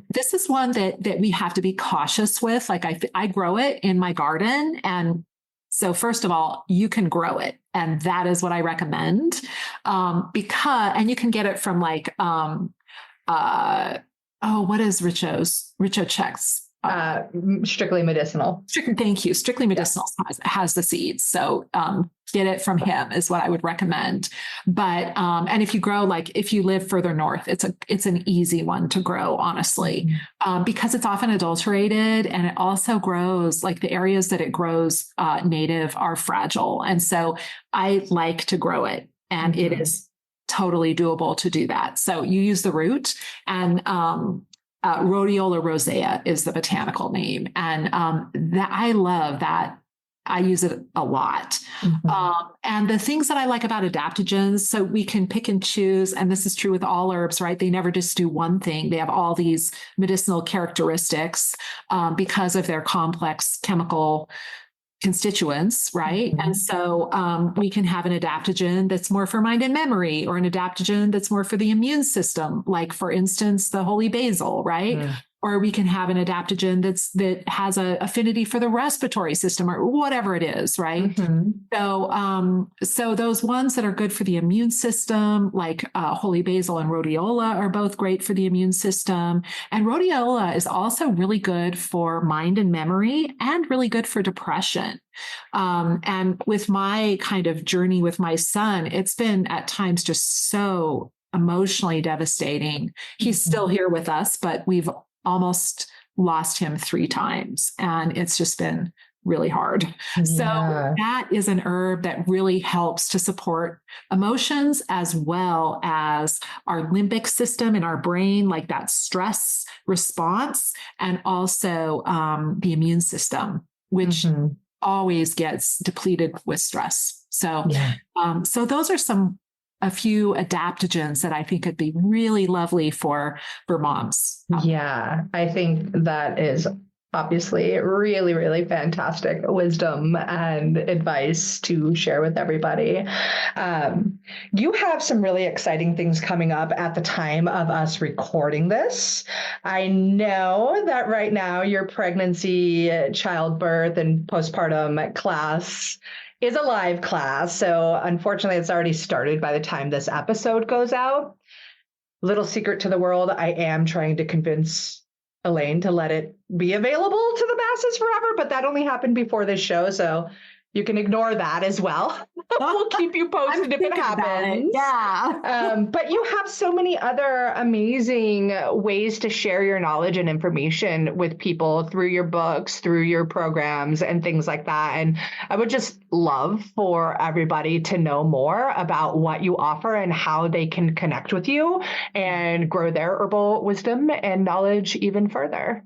This is one that we have to be cautious with. Like I grow it in my garden. And so first of all, you can grow it. And that is what I recommend. And you can get it from like, what is Richo Chex? Strictly medicinal. Thank you. Strictly medicinal has the seeds. So get it from him is what I would recommend. But and if you grow, like if you live further north, it's an easy one to grow, honestly, because it's often adulterated and it also grows like the areas that it grows native are fragile. And so I like to grow it, and it is totally doable to do that. So you use the root, and Rhodiola rosea is the botanical name. And that I love that. I use it a lot. And the things that I like about adaptogens, so we can pick and choose, and this is true with all herbs, right? They never just do one thing. They have all these medicinal characteristics because of their complex chemical constituents, right? And so we can have an adaptogen that's more for mind and memory, or an adaptogen that's more for the immune system, like for instance, the holy basil, right? Or we can have an adaptogen that has an affinity for the respiratory system, or whatever it is, right? So those ones that are good for the immune system, like holy basil and rhodiola, are both great for the immune system. And rhodiola is also really good for mind and memory, and really good for depression. And with my kind of journey with my son, it's been at times just so emotionally devastating. He's still here with us, but we've almost lost him 3 times, and it's just been really hard. So that is an herb that really helps to support emotions, as well as our limbic system in our brain, like that stress response, and also the immune system, which always gets depleted with stress. So, so those are a few adaptogens that I think could be really lovely for moms. Yeah, I think that is obviously really, really fantastic wisdom and advice to share with everybody. You have some really exciting things coming up at the time of us recording this. I know that right now your pregnancy, childbirth, and postpartum class is a live class. So unfortunately, it's already started by the time this episode goes out. Little secret to the world, I am trying to convince Elaine to let it be available to the masses forever, but that only happened before this show. So you can ignore that as well. We'll keep you posted if it happens. But you have so many other amazing ways to share your knowledge and information with people through your books, through your programs, and things like that. And I would just love for everybody to know more about what you offer and how they can connect with you and grow their herbal wisdom and knowledge even further.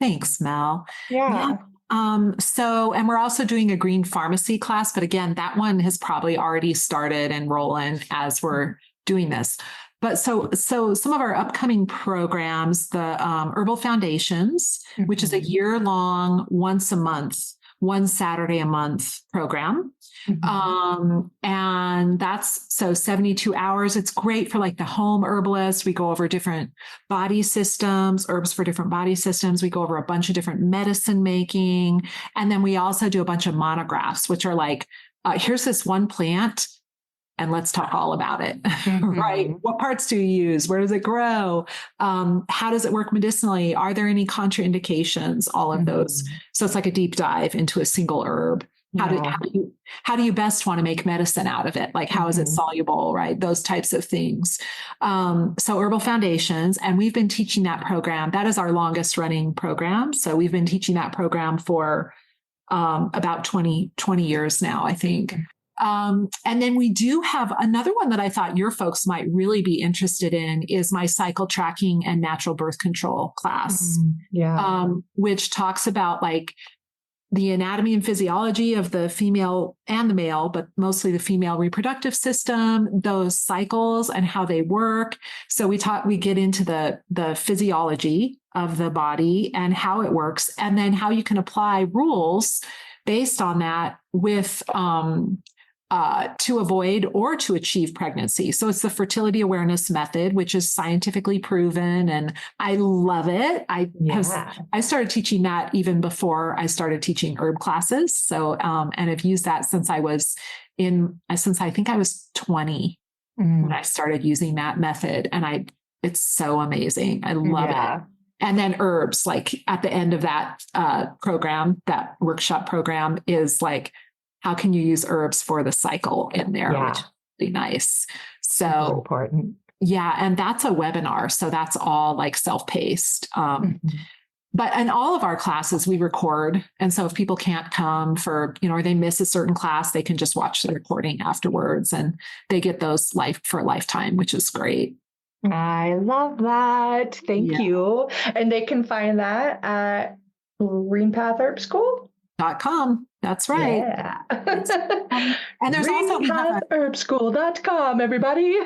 Thanks, Mel. Yeah. And we're also doing a green pharmacy class, but again, that one has probably already started and rolling as we're doing this. But so some of our upcoming programs, the Herbal Foundations, which is a year-long, once a month, 1 Saturday a month program. And that's 72 hours. It's great for like the home herbalist. We go over different body systems, herbs for different body systems. We go over a bunch of different medicine making. And then we also do a bunch of monographs, which are like, here's this one plant, and let's talk all about it, right? What parts do you use? Where does it grow? How does it work medicinally? Are there any contraindications? All of those. So it's like a deep dive into a single herb. How do you best want to make medicine out of it? Like, how is it soluble, right? Those types of things. So Herbal Foundations, and we've been teaching that program. That is our longest running program. So we've been teaching that program for about 20 years now, I think. And then we do have another one that I thought your folks might really be interested in, is my cycle tracking and natural birth control class, which talks about like the anatomy and physiology of the female and the male, but mostly the female reproductive system, those cycles and how they work. So we get into the physiology of the body and how it works, and then how you can apply rules based on that with to avoid or to achieve pregnancy. So it's the fertility awareness method, which is scientifically proven, and I love it. I started teaching that even before I started teaching herb classes. So and I've used that since I think I was 20 when I started using that method, and it's so amazing. I love it. And then herbs, like at the end of that program, that workshop program, is like, how can you use herbs for the cycle in there, which is really nice. So important. Yeah. And that's a webinar. So that's all like self-paced. But in all of our classes, we record. And so if people can't come or they miss a certain class, they can just watch the recording afterwards, and they get those for a lifetime, which is great. I love that. Thank you. And they can find that at greenpathherbschool.com. That's right. Yeah. And there's also greenpathherbschool.com, everybody.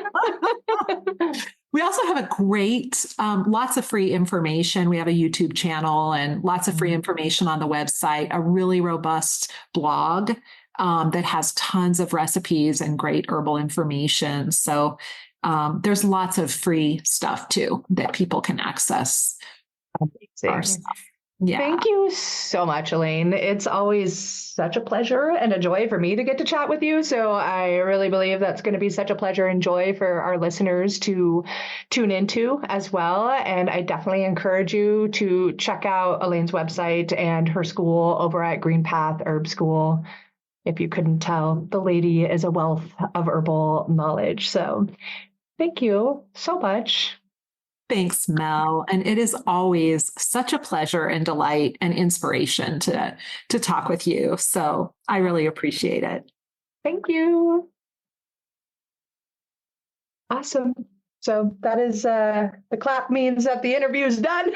We also have a great, lots of free information. We have a YouTube channel and lots of free information on the website, a really robust blog that has tons of recipes and great herbal information. So there's lots of free stuff too that people can access. Our stuff. Yeah. Thank you so much, Elaine. It's always such a pleasure and a joy for me to get to chat with you. So I really believe that's going to be such a pleasure and joy for our listeners to tune into as well. And I definitely encourage you to check out Elaine's website and her school over at Green Path Herb School. If you couldn't tell, the lady is a wealth of herbal knowledge. So thank you so much. Thanks, Mel. And it is always such a pleasure and delight and inspiration to talk with you. So I really appreciate it. Thank you. Awesome. So that is the clap means that the interview is done.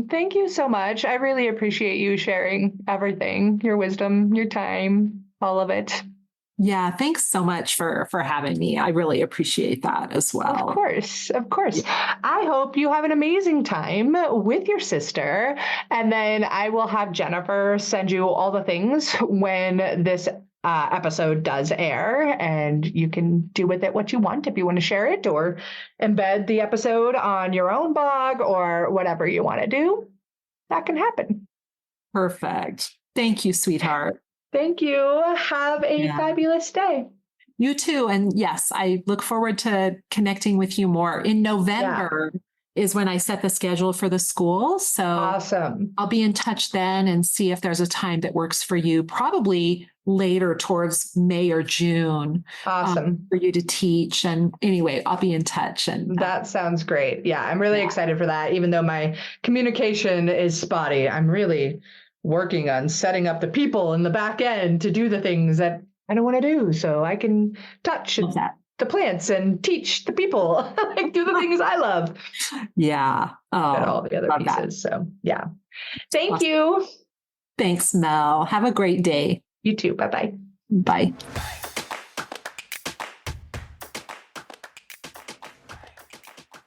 Thank you so much. I really appreciate you sharing everything, your wisdom, your time, all of it. Yeah, thanks so much for having me. I really appreciate that as well. Of course, of course. Yeah. I hope you have an amazing time with your sister. And then I will have Jennifer send you all the things when this episode does air, and you can do with it what you want. If you want to share it or embed the episode on your own blog or whatever you want to do, that can happen. Perfect. Thank you, sweetheart. Thank you. Have a fabulous day. You too. And yes, I look forward to connecting with you more. In November is when I set the schedule for the school. So awesome. I'll be in touch then and see if there's a time that works for you, probably later towards May or June. Awesome. For you to teach. And anyway, I'll be in touch. And that sounds great. Yeah, I'm really excited for that. Even though my communication is spotty, I'm really working on setting up the people in the back end to do the things that I don't want to do, so I can touch the plants and teach the people, like do the things I love. Yeah. Oh, and all the other pieces. That. So yeah. Thank you. Thanks, Mel. Have a great day. You too. Bye-bye. Bye.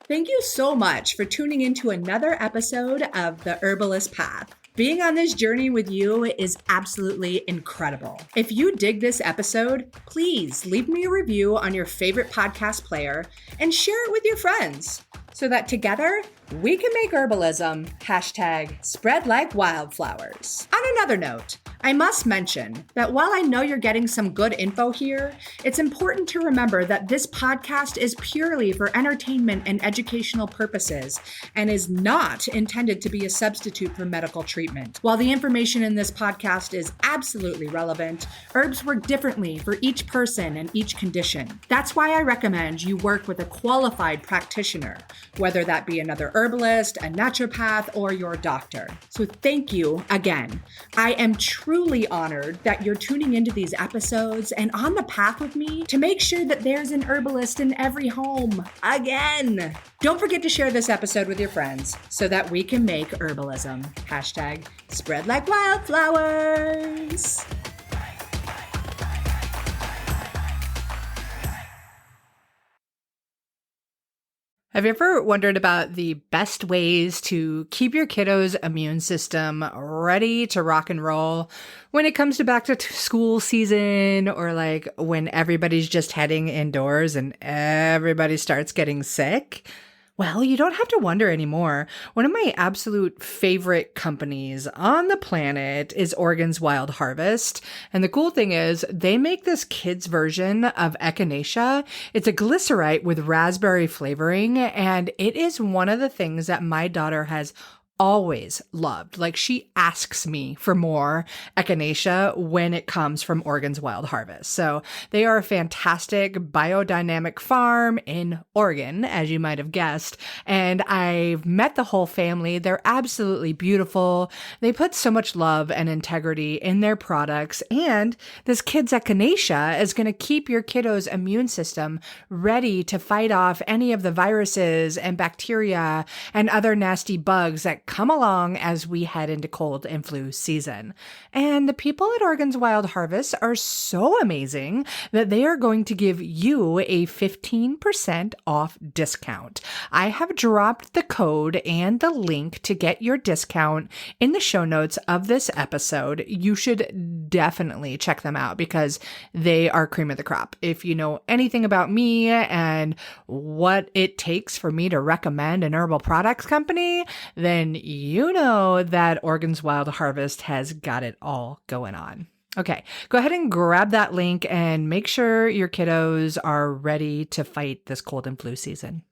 Thank you so much for tuning into another episode of The Herbalist Path. Being on this journey with you is absolutely incredible. If you dig this episode, please leave me a review on your favorite podcast player and share it with your friends so that together we can make herbalism #spread like wildflowers. On another note, I must mention that while I know you're getting some good info here, it's important to remember that this podcast is purely for entertainment and educational purposes and is not intended to be a substitute for medical treatment. While the information in this podcast is absolutely relevant, herbs work differently for each person and each condition. That's why I recommend you work with a qualified practitioner, whether that be another herbalist, a naturopath, or your doctor. So thank you again. I am truly honored that you're tuning into these episodes and on the path with me to make sure that there's an herbalist in every home again. Don't forget to share this episode with your friends so that we can make herbalism #spread like wildflowers. Have you ever wondered about the best ways to keep your kiddo's immune system ready to rock and roll when it comes to back to school season, or like when everybody's just heading indoors and everybody starts getting sick? Well, you don't have to wonder anymore. One of my absolute favorite companies on the planet is Oregon's Wild Harvest. And the cool thing is they make this kids version of echinacea. It's a glycerite with raspberry flavoring, and it is one of the things that my daughter has always loved. Like, she asks me for more echinacea when it comes from Oregon's Wild Harvest. So they are a fantastic biodynamic farm in Oregon, as you might have guessed. And I've met the whole family. They're absolutely beautiful. They put so much love and integrity in their products. And this kid's echinacea is going to keep your kiddo's immune system ready to fight off any of the viruses and bacteria and other nasty bugs that come along as we head into cold and flu season. And the people at Oregon's Wild Harvest are so amazing that they are going to give you a 15% off discount. I have dropped the code and the link to get your discount in the show notes of this episode. You should definitely check them out because they are cream of the crop. If you know anything about me and what it takes for me to recommend an herbal products company, then you know that Oregon's Wild Harvest has got it all going on. Okay, go ahead and grab that link and make sure your kiddos are ready to fight this cold and flu season.